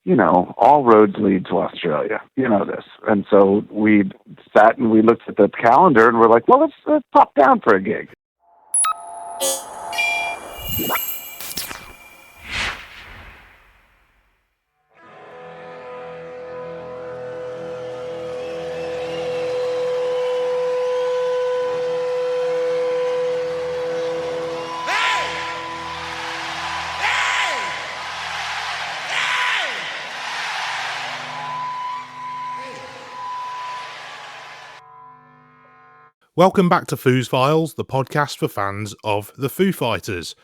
all roads lead to Australia. You know this. And so we sat and we looked at the calendar and we're like, well, let's pop down for a gig. Welcome back to Foos Files, the podcast for fans of the Foo Fighters.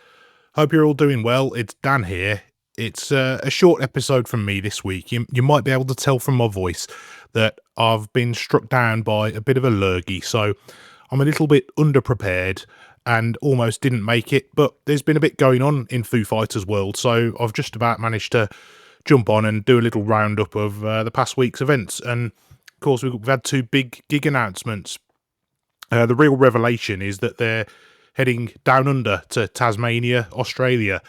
Hope you're all doing well. It's Dan here. It's a short episode from me this week. You might be able to tell from my voice that I've been struck down by a bit of a lurgy, so I'm a little bit underprepared and almost didn't make it, but there's been a bit going on in Foo Fighters world, so I've just about managed to jump on and do a little roundup of the past week's events. And of course, we've had two big gig announcements. The real revelation is that they're heading down under to Tasmania, Australia,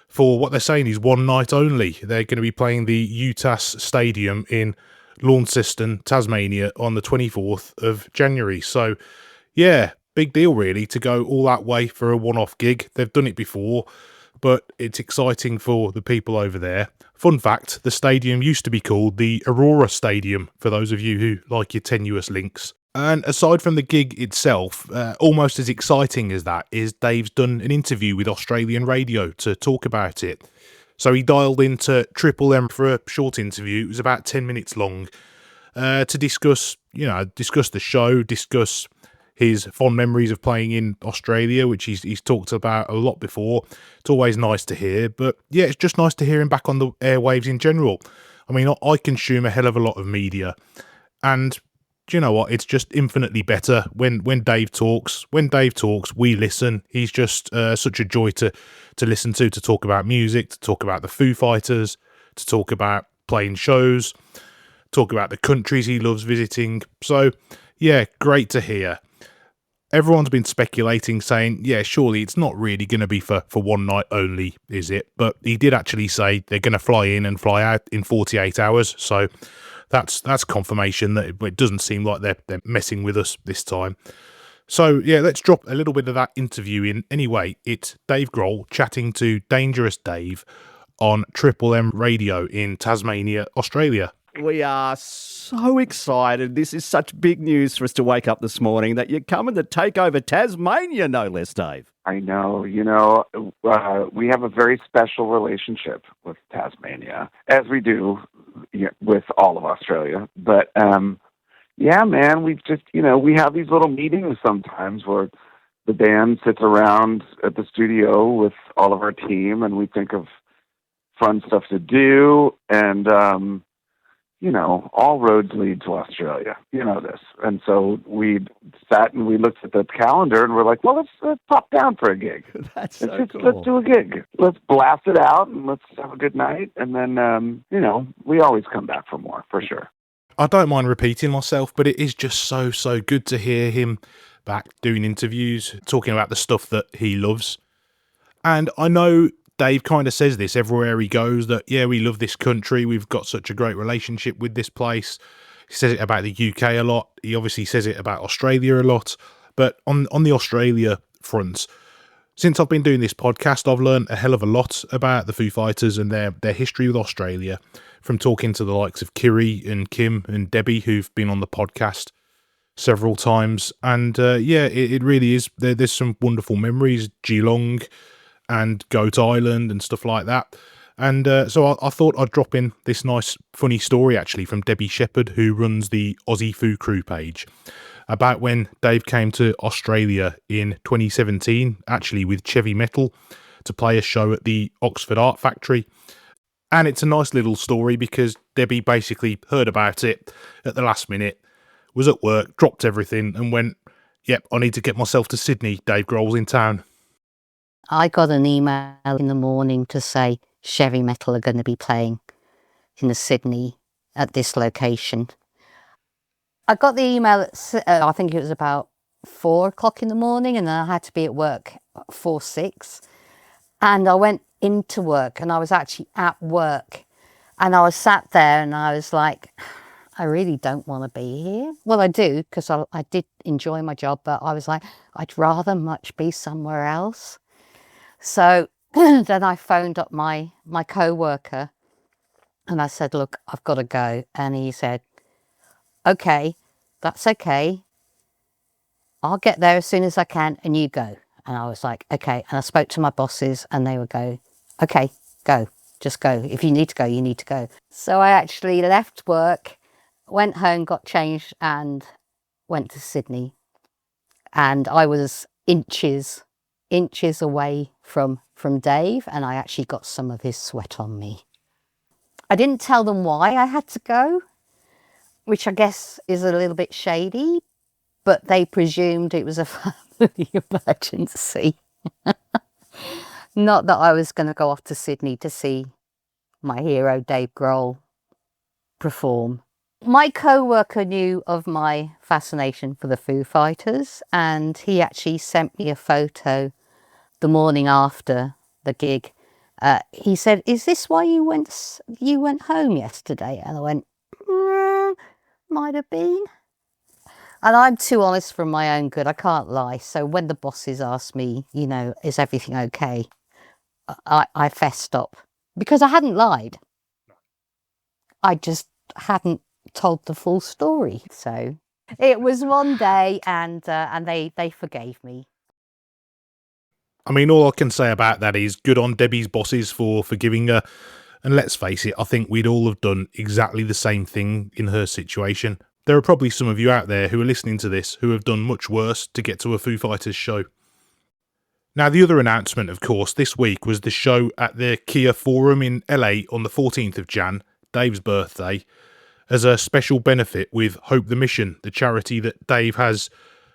for what they're saying is one night only. They're going to be playing the UTAS Stadium in Launceston, Tasmania on the 24th of January. So, yeah, big deal really to go all that way for a one-off gig. They've done it before, but it's exciting for the people over there. Fun fact, the stadium used to be called the Aurora Stadium, for those of you who like your tenuous links. And aside from the gig itself, almost as exciting as that is Dave's done an interview with Australian radio to talk about it. So he dialed into Triple M for a short interview. It was about 10 minutes long to discuss the show, discuss his fond memories of playing in Australia, which he's talked about a lot before. It's always nice to hear, but yeah, it's just nice to hear him back on the airwaves in general. I mean, I consume a hell of a lot of media, and do you know what? It's just infinitely better when Dave talks. When Dave talks, we listen. He's just such a joy to listen to talk about music, to talk about the Foo Fighters, to talk about playing shows, talk about the countries he loves visiting. So, yeah, great to hear. Everyone's been speculating, saying, yeah, surely it's not really going to be for one night only, is it? But he did actually say they're going to fly in and fly out in 48 hours, so that's confirmation that it doesn't seem like they're messing with us this time. So, yeah, let's drop a little bit of that interview in. Anyway, it's Dave Grohl chatting to Dangerous Dave on Triple M Radio in Tasmania, Australia. We are so excited. This is such big news for us to wake up this morning that you're coming to take over Tasmania, no less, Dave. I know, we have a very special relationship with Tasmania, as we do with all of Australia. But, yeah, man, we just, we have these little meetings sometimes where the band sits around at the studio with all of our team and we think of fun stuff to do. And, all roads lead to Australia. You know this. And so we sat and we looked at the calendar and we're like, well, let's pop down for a gig. That's so cool. Let's do a gig. Let's blast it out and let's have a good night. And then, we always come back for more, for sure. I don't mind repeating myself, but it is just so good to hear him back doing interviews, talking about the stuff that he loves. And I know Dave kind of says this everywhere he goes, that, yeah, we love this country. We've got such a great relationship with this place. He says it about the UK a lot. He obviously says it about Australia a lot. But on the Australia front, since I've been doing this podcast, I've learned a hell of a lot about the Foo Fighters and their history with Australia, from talking to the likes of Kiri and Kim and Debbie, who've been on the podcast several times. And it really is. There's some wonderful memories, Geelong and Goat Island and stuff like that. And so I thought I'd drop in this nice, funny story, actually, from Debbie Sheppard, who runs the Aussie Foo Crew page, about when Dave came to Australia in 2017, actually with Chevy Metal, to play a show at the Oxford Art Factory. And it's a nice little story because Debbie basically heard about it at the last minute, was at work, dropped everything and went, yep, I need to get myself to Sydney. Dave Grohl's in town. I got an email in the morning to say Chevy Metal are going to be playing in the Sydney at this location. I got the email at, I think it was about 4 o'clock in the morning, and then I had to be at work at 4:06. And I went into work, and I was actually at work And I was sat there and I was like, I really don't want to be here. Well, I do, because I did enjoy my job, but I was like, I'd rather much be somewhere else. So then I phoned up my co-worker and I said, look, I've got to go. And he said, okay, that's okay. I'll get there as soon as I can and you go. And I was like, okay. And I spoke to my bosses and they would go, okay, go. Just go. If you need to go, you need to go. So I actually left work, went home, got changed and went to Sydney. And I was inches away from Dave, and I actually got some of his sweat on me. I didn't tell them why I had to go, which I guess is a little bit shady, but they presumed it was a family emergency. Not that I was going to go off to Sydney to see my hero Dave Grohl perform. My co-worker knew of my fascination for the Foo Fighters, and he actually sent me a photo the morning after the gig. He said, "Is this why you went home yesterday?" And I went, might have been. And I'm too honest for my own good. I can't lie. So when the bosses asked me, is everything okay? I fessed up because I hadn't lied. I just hadn't told the full story. So it was one day, and they forgave me. I mean, all I can say about that is good on Debbie's bosses for forgiving her. And let's face it, I think we'd all have done exactly the same thing in her situation. There are probably some of you out there who are listening to this who have done much worse to get to a Foo Fighters show. Now, the other announcement, of course, this week was the show at the Kia Forum in LA on the 14th of Jan, Dave's birthday, as a special benefit with Hope the Mission, the charity that Dave has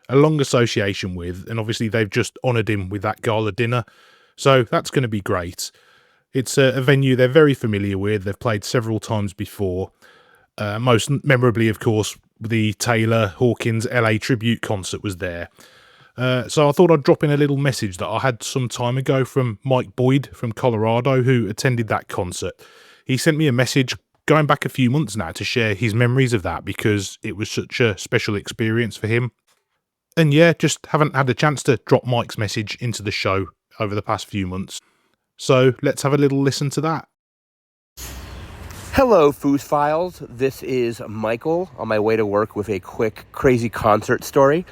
a long association with, and obviously they've just honoured him with that gala dinner, so that's going to be great. It's a venue they're very familiar with. They've played several times before, most memorably, of course, the Taylor Hawkins LA tribute concert was there. So I thought I'd drop in a little message that I had some time ago from Mike Boyd from Colorado, who attended that concert. He sent me a message going back a few months now to share his memories of that because it was such a special experience for him. And yeah, just haven't had a chance to drop Mike's message into the show over the past few months. So let's have a little listen to that. Hello, Foos Files. This is Michael on my way to work with a quick crazy concert story.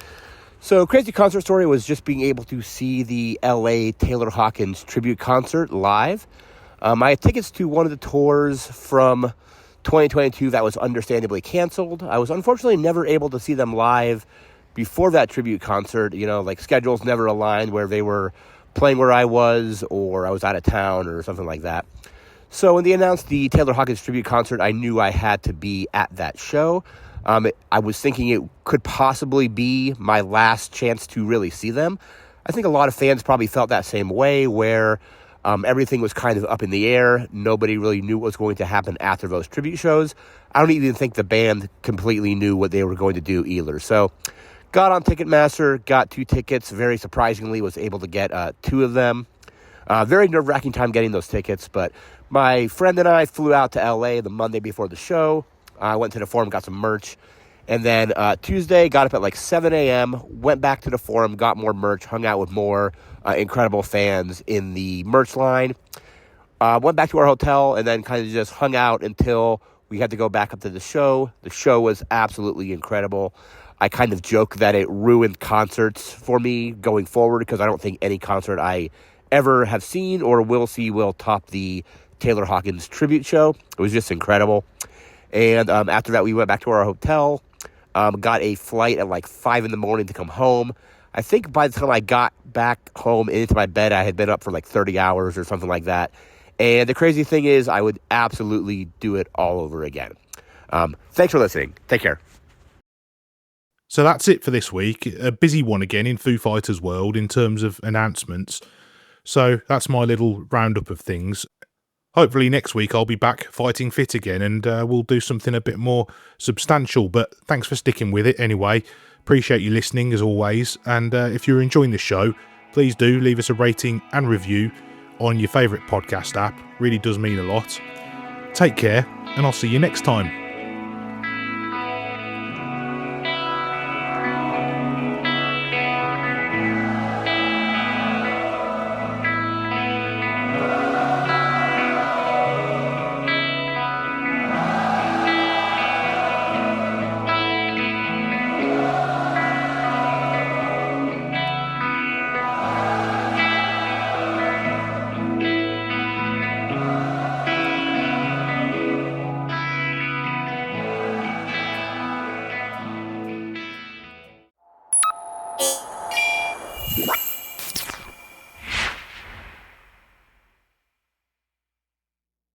So, crazy concert story was just being able to see the LA Taylor Hawkins tribute concert live. I had tickets to one of the tours from 2022 that was understandably canceled. I was unfortunately never able to see them live before that tribute concert. Schedules never aligned where they were playing where I was, or I was out of town or something like that. So when they announced the Taylor Hawkins tribute concert, I knew I had to be at that show. I was thinking it could possibly be my last chance to really see them. I think a lot of fans probably felt that same way, where everything was kind of up in the air. Nobody really knew what was going to happen after those tribute shows. I don't even think the band completely knew what they were going to do either. So got on Ticketmaster, got 2 tickets. Very surprisingly, was able to get 2 of them. Very nerve-wracking time getting those tickets, but my friend and I flew out to LA the Monday before the show. I went to the Forum, got some merch, and then Tuesday, got up at 7 a.m., went back to the Forum, got more merch, hung out with more incredible fans in the merch line, went back to our hotel, and then kind of just hung out until we had to go back up to the show. The show was absolutely incredible. I kind of joke that it ruined concerts for me going forward, because I don't think any concert I ever have seen or will see will top the Taylor Hawkins tribute show. It was just incredible. And after that, we went back to our hotel, got a flight at 5 in the morning to come home. I think by the time I got back home into my bed, I had been up for 30 hours or something like that. And the crazy thing is, I would absolutely do it all over again. Thanks for listening. Take care. So that's it for this week. A busy one again in Foo Fighters world in terms of announcements. So that's my little roundup of things. Hopefully next week I'll be back fighting fit again, and we'll do something a bit more substantial. But thanks for sticking with it anyway. Appreciate you listening as always. And if you're enjoying the show, please do leave us a rating and review on your favourite podcast app. Really does mean a lot. Take care, and I'll see you next time.